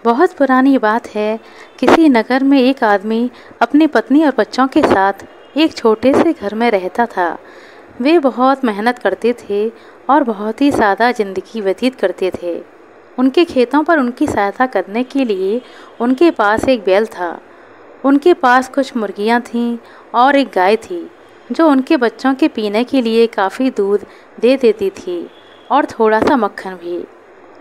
बहुत पुरानी बात है। किसी नगर में एक आदमी अपनी पत्नी और बच्चों के साथ एक छोटे से घर में रहता था। वे बहुत मेहनत करते थे और बहुत ही सादा ज़िंदगी व्यतीत करते थे। उनके खेतों पर उनकी सहायता करने के लिए उनके पास एक बैल था। उनके पास कुछ मुर्गियां थीं और एक गाय थी, जो उनके बच्चों के पीने के लिए काफ़ी दूध दे देती थी और थोड़ा सा मक्खन भी।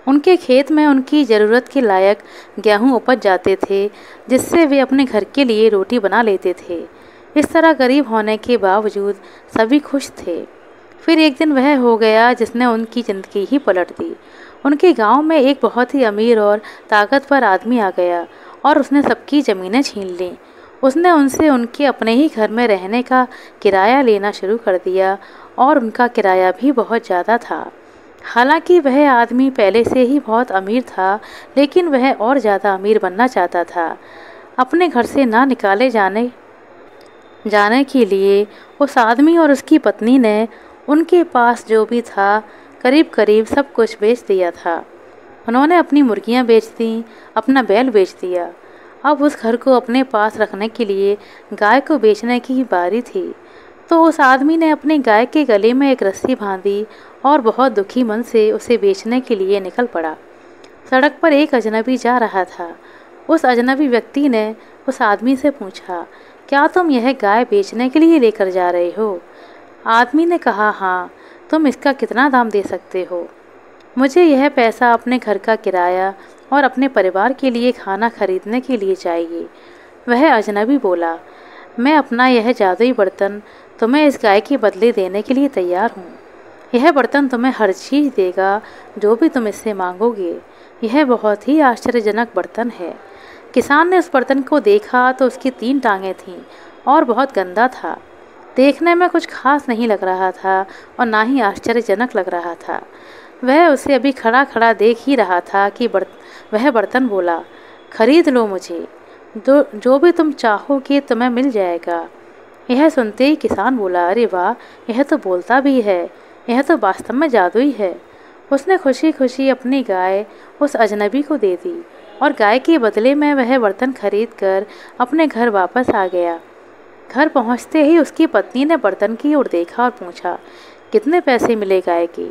उनके खेत में उनकी ज़रूरत के लायक गेहूं उपज जाते थे, जिससे वे अपने घर के लिए रोटी बना लेते थे। इस तरह गरीब होने के बावजूद सभी खुश थे। फिर एक दिन वह हो गया जिसने उनकी ज़िंदगी ही पलट दी। उनके गांव में एक बहुत ही अमीर और ताकतवर आदमी आ गया और उसने सबकी ज़मीनें छीन लीं। उसने उनसे उनके अपने ही घर में रहने का किराया लेना शुरू कर दिया और उनका किराया भी बहुत ज़्यादा था। हालांकि वह आदमी पहले से ही बहुत अमीर था, लेकिन वह और ज़्यादा अमीर बनना चाहता था। अपने घर से ना निकाले जाने जाने के लिए उस आदमी और उसकी पत्नी ने उनके पास जो भी था करीब करीब सब कुछ बेच दिया था। उन्होंने अपनी मुर्गियां बेच दीं, अपना बैल बेच दिया। अब उस घर को अपने पास रखने के लिए गाय को बेचने की बारी थी। तो उस आदमी ने अपनी गाय के गले में एक रस्सी बांधी और बहुत दुखी मन से उसे बेचने के लिए निकल पड़ा। सड़क पर एक अजनबी जा रहा था। उस अजनबी व्यक्ति ने उस आदमी से पूछा, क्या तुम यह गाय बेचने के लिए लेकर जा रहे हो? आदमी ने कहा, हाँ। तुम इसका कितना दाम दे सकते हो? मुझे यह पैसा अपने घर का किराया और अपने परिवार के लिए खाना खरीदने के लिए चाहिए। वह अजनबी बोला, मैं अपना यह जादुई बर्तन तुम्हें इस गाय के बदले देने के लिए तैयार हूँ। यह बर्तन तुम्हें हर चीज़ देगा जो भी तुम इससे मांगोगे। यह बहुत ही आश्चर्यजनक बर्तन है। किसान ने उस बर्तन को देखा तो उसकी 3 टांगें थीं और बहुत गंदा था। देखने में कुछ खास नहीं लग रहा था और ना ही आश्चर्यजनक लग रहा था। वह उसे अभी खड़ा खड़ा देख ही रहा था कि वह बर्तन बोला, खरीद लो मुझे, जो भी तुम चाहोगे तुम्हें मिल जाएगा। यह सुनते ही किसान बोला, अरे वाह, यह तो बोलता भी है, यह तो वास्तव में जादुई है। उसने खुशी खुशी अपनी गाय उस अजनबी को दे दी और गाय के बदले में वह बर्तन खरीद कर अपने घर वापस आ गया। घर पहुंचते ही उसकी पत्नी ने बर्तन की ओर देखा और पूछा, कितने पैसे मिले गाय के?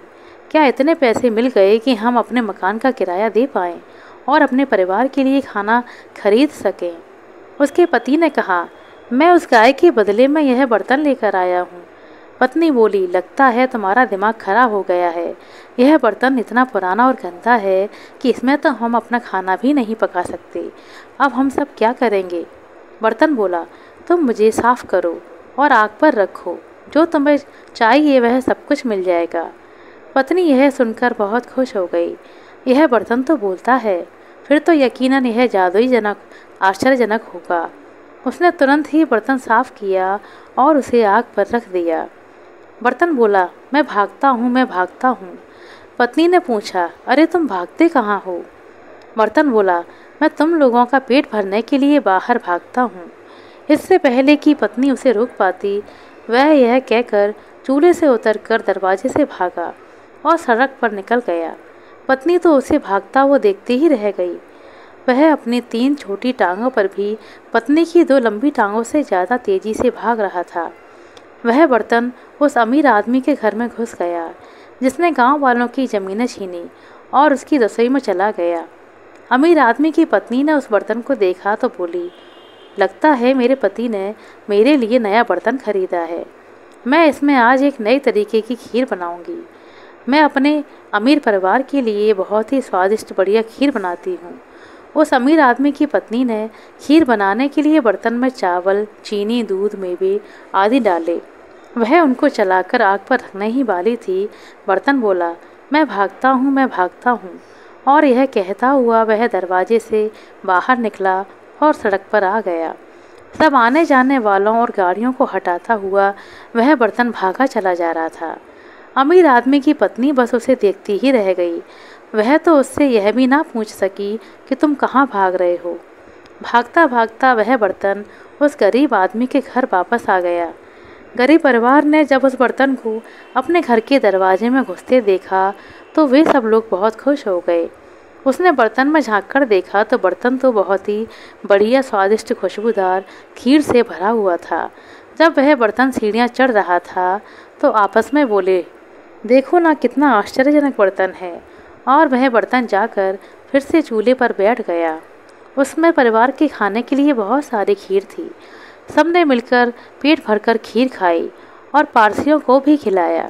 क्या इतने पैसे मिल गए कि हम अपने मकान का किराया दे पाएँ और अपने परिवार के लिए खाना खरीद सकें? उसके पति ने कहा, मैं उस गाय के बदले में यह बर्तन लेकर आया हूँ। पत्नी बोली, लगता है तुम्हारा दिमाग खराब हो गया है। यह बर्तन इतना पुराना और गंदा है कि इसमें तो हम अपना खाना भी नहीं पका सकते। अब हम सब क्या करेंगे? बर्तन बोला, तुम मुझे साफ करो और आग पर रखो, जो तुम्हें चाहिए वह सब कुछ मिल जाएगा। पत्नी यह सुनकर बहुत खुश हो गई। यह बर्तन तो बोलता है, फिर तो यकीनन यह आश्चर्यजनक होगा। उसने तुरंत ही बर्तन साफ किया और उसे आग पर रख दिया। बर्तन बोला, मैं भागता हूँ, मैं भागता हूँ। पत्नी ने पूछा, अरे तुम भागते कहाँ हो? बर्तन बोला, मैं तुम लोगों का पेट भरने के लिए बाहर भागता हूँ। इससे पहले कि पत्नी उसे रोक पाती, वह यह कहकर चूल्हे से उतरकर दरवाजे से भागा और सड़क पर निकल गया। पत्नी तो उसे भागता हुआ देखती ही रह गई। वह अपनी 3 छोटी टांगों पर भी पत्नी की 2 लंबी टांगों से ज़्यादा तेजी से भाग रहा था। वह बर्तन उस अमीर आदमी के घर में घुस गया, जिसने गांव वालों की ज़मीनें छीनी और उसकी रसोई में चला गया। अमीर आदमी की पत्नी ने उस बर्तन को देखा तो बोली, लगता है मेरे पति ने मेरे लिए नया बर्तन खरीदा है। मैं इसमें आज एक नई तरीके की खीर बनाऊंगी। मैं अपने अमीर परिवार के लिए बहुत ही स्वादिष्ट बढ़िया खीर बनाती हूँ। उस अमीर आदमी की पत्नी ने खीर बनाने के लिए बर्तन में चावल, चीनी, दूध, मेवे आदि डाले। वह उनको चलाकर आग पर रखने ही वाली थी। बर्तन बोला, मैं भागता हूँ, मैं भागता हूँ। और यह कहता हुआ वह दरवाजे से बाहर निकला और सड़क पर आ गया। सब आने जाने वालों और गाड़ियों को हटाता हुआ वह बर्तन भागा चला जा रहा था। अमीर आदमी की पत्नी बस उसे देखती ही रह गई। वह तो उससे यह भी ना पूछ सकी कि तुम कहाँ भाग रहे हो। भागता भागता वह बर्तन उस गरीब आदमी के घर वापस आ गया। गरीब परिवार ने जब उस बर्तन को अपने घर के दरवाजे में घुसते देखा तो वे सब लोग बहुत खुश हो गए। उसने बर्तन में झाँक कर देखा तो बर्तन तो बहुत ही बढ़िया स्वादिष्ट खुशबूदार खीर से भरा हुआ था। जब वह बर्तन सीढ़ियाँ चढ़ रहा था तो आपस में बोले, देखो ना कितना आश्चर्यजनक बर्तन है। और वह बर्तन जाकर फिर से चूल्हे पर बैठ गया। उसमें परिवार के खाने के लिए बहुत सारी खीर थी। सबने मिलकर पेट भरकर खीर खाई और पारसियों को भी खिलाया।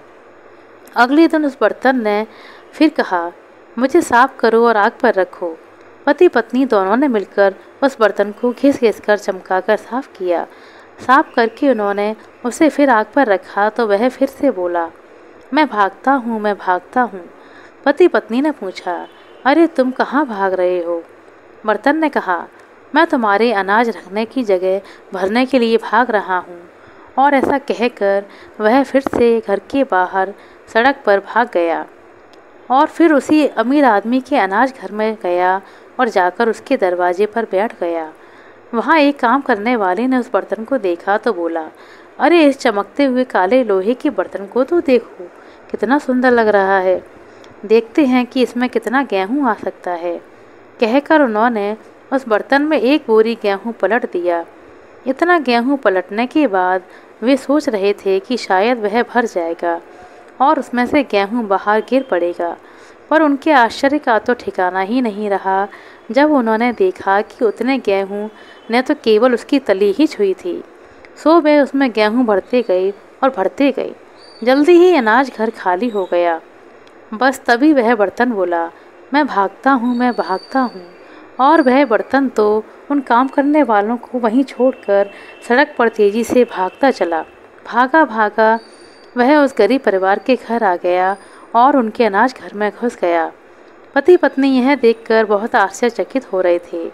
अगले दिन उस बर्तन ने फिर कहा, मुझे साफ करो और आग पर रखो। पति पत्नी दोनों ने मिलकर उस बर्तन को घिस घिस कर चमकाकर साफ किया। साफ करके उन्होंने उसे फिर आग पर रखा तो वह फिर से बोला, मैं भागता हूँ, मैं भागता हूँ। पति पत्नी ने पूछा, अरे तुम कहाँ भाग रहे हो? बर्तन ने कहा, मैं तुम्हारे अनाज रखने की जगह भरने के लिए भाग रहा हूँ। और ऐसा कहकर वह फिर से घर के बाहर सड़क पर भाग गया और फिर उसी अमीर आदमी के अनाज घर में गया और जाकर उसके दरवाजे पर बैठ गया। वहाँ एक काम करने वाले ने उस बर्तन को देखा तो बोला, अरे इस चमकते हुए काले लोहे के बर्तन को तो देखो, कितना सुंदर लग रहा है। देखते हैं कि इसमें कितना गेहूँ आ सकता है। कहकर उन्होंने उस बर्तन में एक बोरी गेहूँ पलट दिया। इतना गेहूँ पलटने के बाद वे सोच रहे थे कि शायद वह भर जाएगा और उसमें से गेहूँ बाहर गिर पड़ेगा, पर उनके आश्चर्य का तो ठिकाना ही नहीं रहा जब उन्होंने देखा कि उतने गेहूँ ने तो केवल उसकी तली ही छुई थी। सो वे उसमें गेहूँ भरते गए और भरते गए। जल्दी ही अनाज घर खाली हो गया। बस तभी वह बर्तन बोला, मैं भागता हूँ, मैं भागता हूँ। और वह बर्तन तो उन काम करने वालों को वहीं छोड़कर सड़क पर तेजी से भागता चला। भागा भागा वह उस गरीब परिवार के घर आ गया और उनके अनाज घर में घुस गया। पति पत्नी यह देखकर बहुत आश्चर्यचकित हो रहे थे।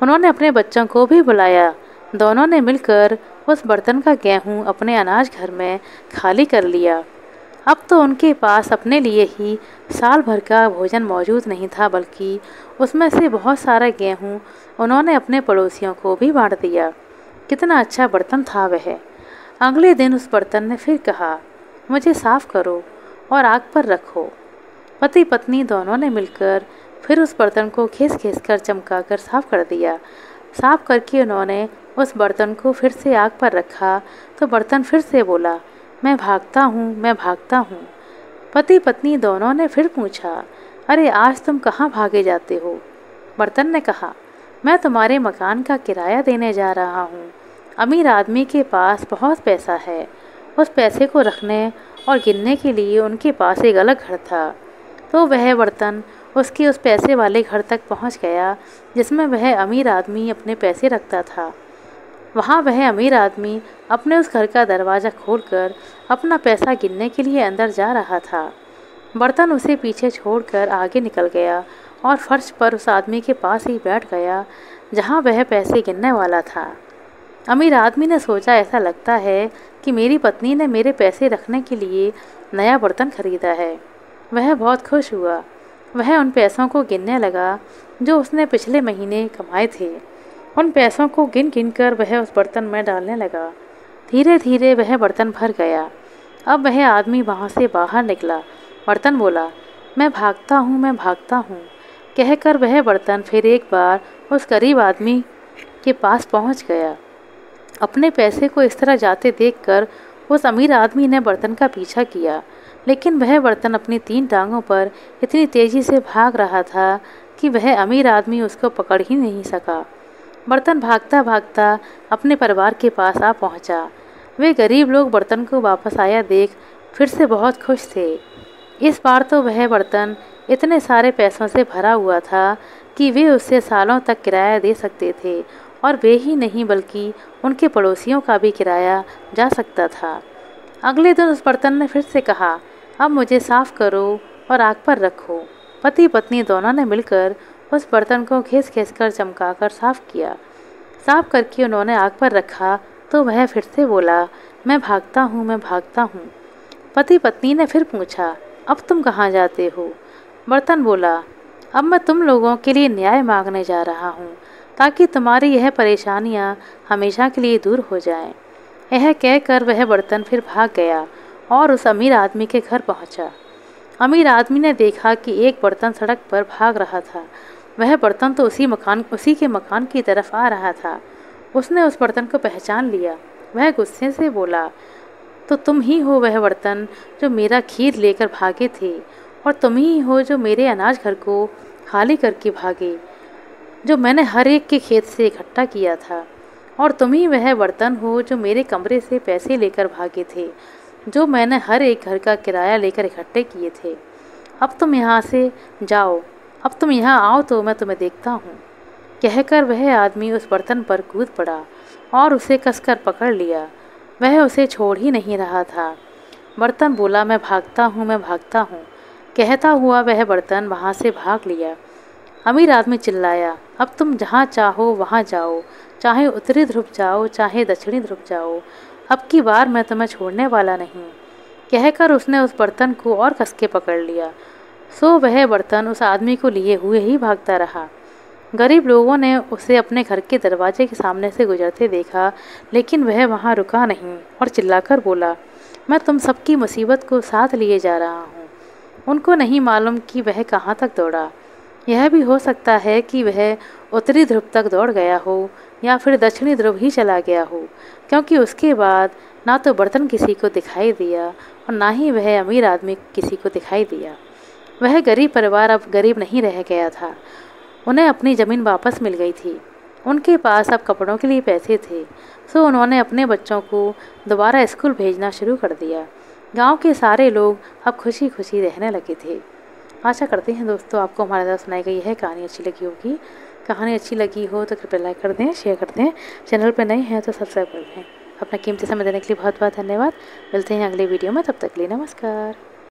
उन्होंने अपने बच्चों को भी बुलाया। दोनों ने मिलकर उस बर्तन का गेहूँ अपने अनाज घर में खाली कर लिया। अब तो उनके पास अपने लिए ही साल भर का भोजन मौजूद नहीं था, बल्कि उसमें से बहुत सारा गेहूँ उन्होंने अपने पड़ोसियों को भी बांट दिया। कितना अच्छा बर्तन था वह। अगले दिन उस बर्तन ने फिर कहा, मुझे साफ करो और आग पर रखो। पति पत्नी दोनों ने मिलकर फिर उस बर्तन को घिस घिस कर चमका कर साफ कर दिया। साफ करके उन्होंने उस बर्तन को फिर से आग पर रखा तो बर्तन फिर से बोला, मैं भागता हूँ, मैं भागता हूँ। पति पत्नी दोनों ने फिर पूछा, अरे आज तुम कहाँ भागे जाते हो? बर्तन ने कहा, मैं तुम्हारे मकान का किराया देने जा रहा हूँ। अमीर आदमी के पास बहुत पैसा है। उस पैसे को रखने और गिनने के लिए उनके पास एक अलग घर था। तो वह बर्तन उसके उस पैसे वाले घर तक पहुँच गया जिसमें वह अमीर आदमी अपने पैसे रखता था। वहाँ वह अमीर आदमी अपने उस घर का दरवाज़ा खोलकर अपना पैसा गिनने के लिए अंदर जा रहा था। बर्तन उसे पीछे छोड़कर आगे निकल गया और फर्श पर उस आदमी के पास ही बैठ गया जहाँ वह पैसे गिनने वाला था। अमीर आदमी ने सोचा, ऐसा लगता है कि मेरी पत्नी ने मेरे पैसे रखने के लिए नया बर्तन खरीदा है। वह बहुत खुश हुआ। वह उन पैसों को गिनने लगा जो उसने पिछले महीने कमाए थे। उन पैसों को गिन गिन कर वह उस बर्तन में डालने लगा। धीरे धीरे वह बर्तन भर गया। अब वह आदमी वहाँ से बाहर निकला। बर्तन बोला, मैं भागता हूँ, मैं भागता हूँ। कहकर वह बर्तन फिर एक बार उस गरीब आदमी के पास पहुँच गया। अपने पैसे को इस तरह जाते देखकर उस अमीर आदमी ने बर्तन का पीछा किया, लेकिन वह बर्तन अपनी 3 टांगों पर इतनी तेज़ी से भाग रहा था कि वह अमीर आदमी उसको पकड़ ही नहीं सका। बर्तन भागता भागता अपने परिवार के पास आ पहुंचा। वे गरीब लोग बर्तन को वापस आया देख फिर से बहुत खुश थे। इस बार तो वह बर्तन इतने सारे पैसों से भरा हुआ था कि वे उससे सालों तक किराया दे सकते थे, और वे ही नहीं बल्कि उनके पड़ोसियों का भी किराया जा सकता था। अगले दिन उस बर्तन ने फिर से कहा, अब मुझे साफ़ करो और आग पर रखो। पति पत्नी दोनों ने मिलकर उस बर्तन को घिस घिस कर चमका कर साफ़ किया। साफ़ करके उन्होंने आग पर रखा तो वह फिर से बोला, मैं भागता हूँ, मैं भागता हूँ। पति पत्नी ने फिर पूछा, अब तुम कहाँ जाते हो? बर्तन बोला, अब मैं तुम लोगों के लिए न्याय मांगने जा रहा हूँ ताकि तुम्हारी यह परेशानियाँ हमेशा के लिए दूर हो जाएं। यह कहकर वह बर्तन फिर भाग गया और उस अमीर आदमी के घर पहुँचा। अमीर आदमी ने देखा कि एक बर्तन सड़क पर भाग रहा था। वह बर्तन तो उसी के मकान की तरफ आ रहा था। उसने उस बर्तन को पहचान लिया। वह गुस्से से बोला, तो तुम ही हो वह बर्तन जो मेरा खीर लेकर भागे थे, और तुम ही हो जो मेरे अनाज घर को खाली करके भागे, जो मैंने हर एक के खेत से इकट्ठा किया था। और तुम ही वह बर्तन हो जो मेरे कमरे से पैसे लेकर भागे थे, जो मैंने हर एक घर का किराया लेकर इकट्ठे किए थे। अब तुम यहाँ से जाओ, अब तुम यहाँ आओ तो मैं तुम्हें देखता हूँ। कहकर वह आदमी उस बर्तन पर कूद पड़ा और उसे कसकर पकड़ लिया। वह उसे छोड़ ही नहीं रहा था। बर्तन बोला, मैं भागता हूँ, मैं भागता हूँ। कहता हुआ वह बर्तन वहाँ से भाग लिया। अमीर आदमी चिल्लाया, अब तुम जहाँ चाहो वहाँ जाओ, चाहे उत्तरी ध्रुव जाओ, चाहे दक्षिणी ध्रुव जाओ, अब की बार मैं तुम्हें छोड़ने वाला नहीं। कहकर उसने उस बर्तन को और कस के पकड़ लिया। सो वह बर्तन उस आदमी को लिए हुए ही भागता रहा। गरीब लोगों ने उसे अपने घर के दरवाजे के सामने से गुजरते देखा, लेकिन वह वहाँ रुका नहीं और चिल्लाकर बोला, मैं तुम सबकी मुसीबत को साथ लिए जा रहा हूँ। उनको नहीं मालूम कि वह कहाँ तक दौड़ा। यह भी हो सकता है कि वह उत्तरी ध्रुव तक दौड़ गया हो या फिर दक्षिणी ध्रुव ही चला गया हो, क्योंकि उसके बाद ना तो बर्तन किसी को दिखाई दिया और ना ही वह अमीर आदमी किसी को दिखाई दिया। वह गरीब परिवार अब गरीब नहीं रह गया था। उन्हें अपनी ज़मीन वापस मिल गई थी। उनके पास अब कपड़ों के लिए पैसे थे, सो उन्होंने अपने बच्चों को दोबारा स्कूल भेजना शुरू कर दिया। गांव के सारे लोग अब खुशी खुशी रहने लगे थे। आशा करते हैं दोस्तों आपको हमारे द्वारा सुनाई गई यह कहानी अच्छी लगी होगी। कहानी अच्छी लगी हो तो कृपया लाइक कर दें, शेयर कर दें। चैनल पर नए हैं तो सब्सक्राइब कर दें। अपना कीमती समय देने के लिए बहुत बहुत धन्यवाद। मिलते हैं अगले वीडियो में, तब तक के लिए नमस्कार।